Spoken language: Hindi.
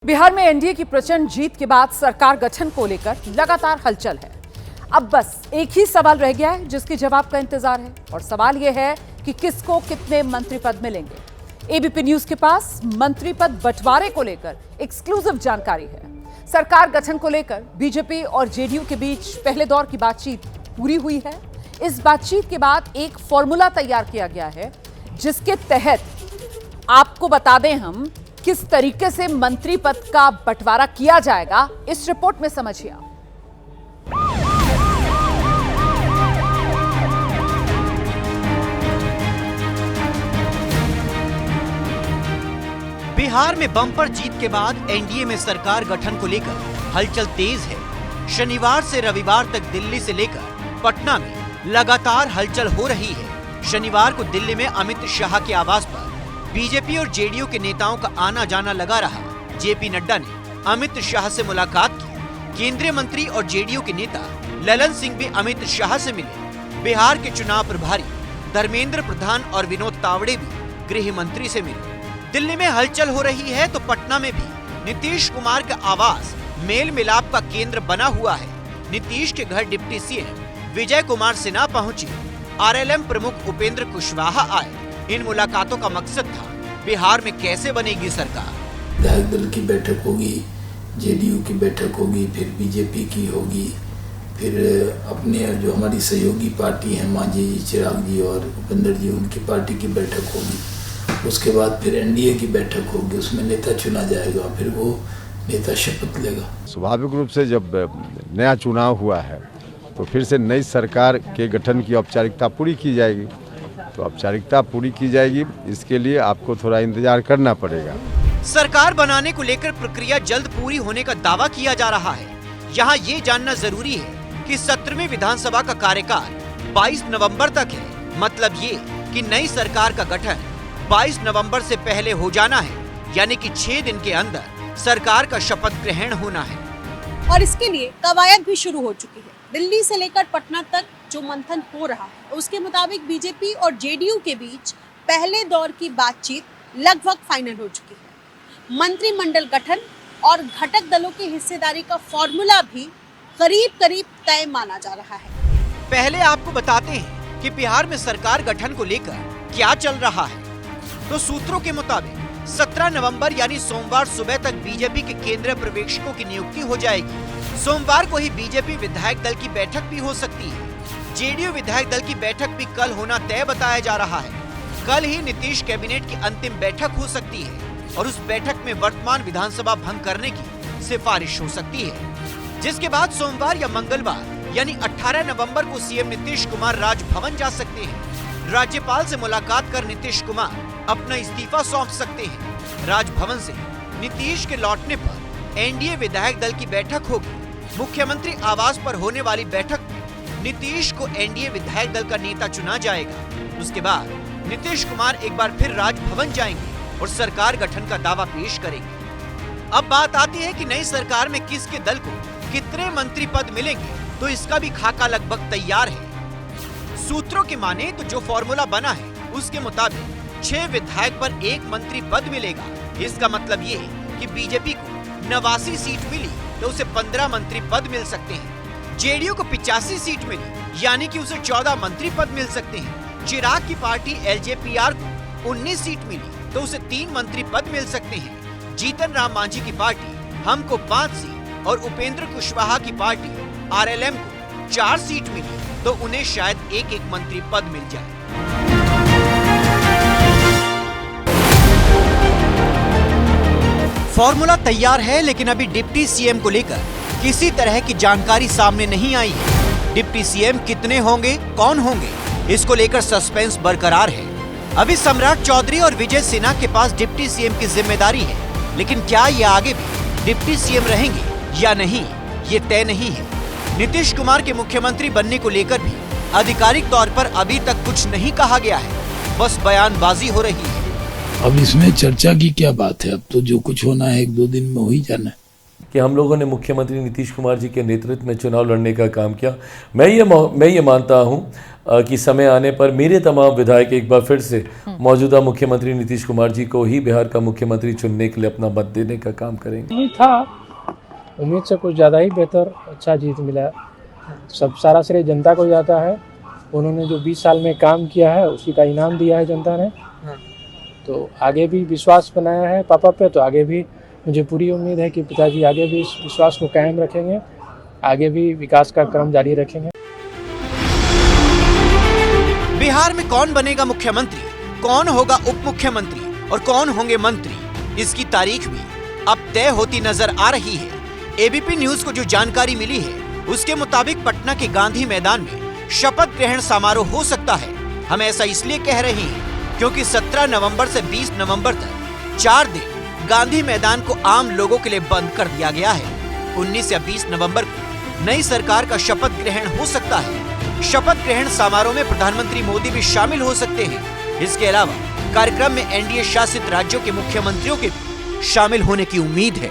बिहार में एनडीए की प्रचंड जीत के बाद सरकार गठन को लेकर लगातार हलचल है। अब बस एक ही सवाल रह गया है जिसके जवाब का इंतजार है और सवाल यह है कि किसको कितने मंत्री पद मिलेंगे। एबीपी न्यूज के पास मंत्री पद बंटवारे को लेकर एक्सक्लूसिव जानकारी है। सरकार गठन को लेकर बीजेपी और जेडीयू के बीच पहले दौर की बातचीत पूरी हुई है। इस बातचीत के बाद एक फॉर्मूला तैयार किया गया है जिसके तहत आपको बता दें हम किस तरीके से मंत्री पद का बंटवारा किया जाएगा, इस रिपोर्ट में समझिए। बिहार में बम्पर जीत के बाद एनडीए में सरकार गठन को लेकर हलचल तेज है। शनिवार से रविवार तक दिल्ली से लेकर पटना में लगातार हलचल हो रही है। शनिवार को दिल्ली में अमित शाह के आवास पर बीजेपी और जेडीयू के नेताओं का आना जाना लगा रहा। जेपी नड्डा ने अमित शाह से मुलाकात की। केंद्रीय मंत्री और जेडीयू के नेता ललन सिंह भी अमित शाह से मिले। बिहार के चुनाव प्रभारी धर्मेंद्र प्रधान और विनोद तावड़े भी गृह मंत्री से मिले। दिल्ली में हलचल हो रही है तो पटना में भी नीतीश कुमार का आवास मेल मिलाप का केंद्र बना हुआ है। नीतीश के घर डिप्टी सीएम विजय कुमार सिन्हा पहुंचे। आरएलएम प्रमुख उपेंद्र कुशवाहा आए। इन मुलाकातों का मकसद था बिहार में कैसे बनेगी सरकार। विधायक दल की बैठक होगी, जेडीयू की बैठक होगी, फिर बीजेपी की होगी, फिर अपने जो हमारी सहयोगी पार्टी है मांझी जी, चिराग जी और उपेंद्र जी, उनकी पार्टी की बैठक होगी। उसके बाद फिर एनडीए की बैठक होगी, उसमें नेता चुना जाएगा, फिर वो नेता शपथ लेगा। स्वाभाविक रूप से जब नया चुनाव हुआ है तो फिर से नई सरकार के गठन की औपचारिकता पूरी की जाएगी। तो औपचारिकता पूरी की जाएगी, इसके लिए आपको थोड़ा इंतजार करना पड़ेगा। सरकार बनाने को लेकर प्रक्रिया जल्द पूरी होने का दावा किया जा रहा है। यहाँ ये जानना जरूरी है कि 17वीं विधानसभा का कार्यकाल 22 नवंबर तक है। मतलब ये कि नई सरकार का गठन 22 नवंबर से पहले हो जाना है, यानी कि 6 दिन के अंदर सरकार का शपथ ग्रहण होना है। और इसके लिए कवायद भी शुरू हो चुकी है। दिल्ली से लेकर पटना तक जो मंथन हो रहा है उसके मुताबिक बीजेपी और जेडीयू के बीच पहले दौर की बातचीत लगभग फाइनल हो चुकी है। मंत्रिमंडल गठन और घटक दलों की हिस्सेदारी का फॉर्मूला भी करीब तय माना जा रहा है। पहले आपको बताते हैं कि बिहार में सरकार गठन को लेकर क्या चल रहा है। तो सूत्रों के मुताबिक 17 नवंबर यानी सोमवार सुबह तक बीजेपी के केंद्रीय पर्यवेक्षकों की नियुक्ति हो जाएगी। सोमवार को ही बीजेपी विधायक दल की बैठक भी हो सकती है। जेडीयू विधायक दल की बैठक भी कल होना तय बताया जा रहा है। कल ही नीतीश कैबिनेट की अंतिम बैठक हो सकती है और उस बैठक में वर्तमान विधानसभा भंग करने की सिफारिश हो सकती है। जिसके बाद सोमवार या मंगलवार यानी 18 नवंबर को सीएम नीतीश कुमार राजभवन जा सकते हैं। राज्यपाल से मुलाकात कर नीतीश कुमार अपना इस्तीफा सौंप सकते हैं। राजभवन से नीतीश के लौटने पर एनडीए विधायक दल की बैठक होगी। मुख्यमंत्री आवास पर होने वाली बैठक में नीतीश को एनडीए विधायक दल का नेता चुना जाएगा। उसके बाद नीतीश कुमार एक बार फिर राजभवन जाएंगे और सरकार गठन का दावा पेश करेंगे। अब बात आती है कि नई सरकार में किसके दल को कितने मंत्री पद मिलेंगे, तो इसका भी खाका लगभग तैयार है। सूत्रों की माने तो जो फॉर्मूला बना है उसके मुताबिक 6 विधायक पर 1 मंत्री पद मिलेगा। इसका मतलब ये कि बीजेपी को 89 सीट मिली तो उसे 15 मंत्री पद मिल सकते हैं। जेडीयू को 85 सीट मिली यानी कि उसे 14 मंत्री पद मिल सकते हैं। चिराग की पार्टी एलजेपीआर को 19 सीट मिली तो उसे 3 मंत्री पद मिल सकते हैं। जीतन राम मांझी की पार्टी हम को 5 सीट और उपेंद्र कुशवाहा की पार्टी आरएलएम को 4 सीट मिली तो उन्हें शायद एक मंत्री पद मिल जाए। फॉर्मूला तैयार है लेकिन अभी डिप्टी सीएम को लेकर किसी तरह की जानकारी सामने नहीं आई है। डिप्टी सीएम कितने होंगे, कौन होंगे, इसको लेकर सस्पेंस बरकरार है। अभी सम्राट चौधरी और विजय सिन्हा के पास डिप्टी सीएम की जिम्मेदारी है, लेकिन क्या ये आगे भी डिप्टी सीएम रहेंगे या नहीं, ये तय नहीं है। नीतीश कुमार के मुख्यमंत्री बनने को लेकर भी आधिकारिक तौर पर अभी तक कुछ नहीं कहा गया है, बस बयानबाजी हो रही है। अब इसमें चर्चा की क्या बात है, अब तो जो कुछ होना है 1-2 दिन में हो ही जाना है। कि हम लोगों ने मुख्यमंत्री नीतीश कुमार जी के नेतृत्व में चुनाव लड़ने का काम किया। मैं ये मानता हूँ कि समय आने पर मेरे तमाम विधायक एक बार फिर से मौजूदा मुख्यमंत्री नीतीश कुमार जी को ही बिहार का मुख्यमंत्री चुनने के लिए अपना मत देने का काम करेंगे। उम्मीद से कुछ ज़्यादा ही बेहतर अच्छा जीत मिला। सब सारा श्रेय जनता को जाता है। उन्होंने जो 20 साल में काम किया है उसी का इनाम दिया है जनता ने। तो आगे भी विश्वास बनाया है पापा पे, तो आगे भी मुझे पूरी उम्मीद है कि पिताजी आगे भी इस विश्वास को कायम रखेंगे, आगे भी विकास का क्रम जारी रखेंगे। बिहार में कौन बनेगा मुख्यमंत्री, कौन होगा उप मुख्यमंत्री और कौन होंगे मंत्री, इसकी तारीख भी अब तय होती नजर आ रही है। एबीपी न्यूज को जो जानकारी मिली है उसके मुताबिक पटना के गांधी मैदान में शपथ ग्रहण समारोह हो सकता है। हम ऐसा इसलिए कह रहे हैं क्योंकि 17 नवंबर से 20 नवंबर तक 4 दिन गांधी मैदान को आम लोगों के लिए बंद कर दिया गया है। 19 या 20 नवंबर को नई सरकार का शपथ ग्रहण हो सकता है। शपथ ग्रहण समारोह में प्रधानमंत्री मोदी भी शामिल हो सकते हैं। इसके अलावा कार्यक्रम में एनडीए शासित राज्यों के मुख्यमंत्रियों के भी शामिल होने की उम्मीद है।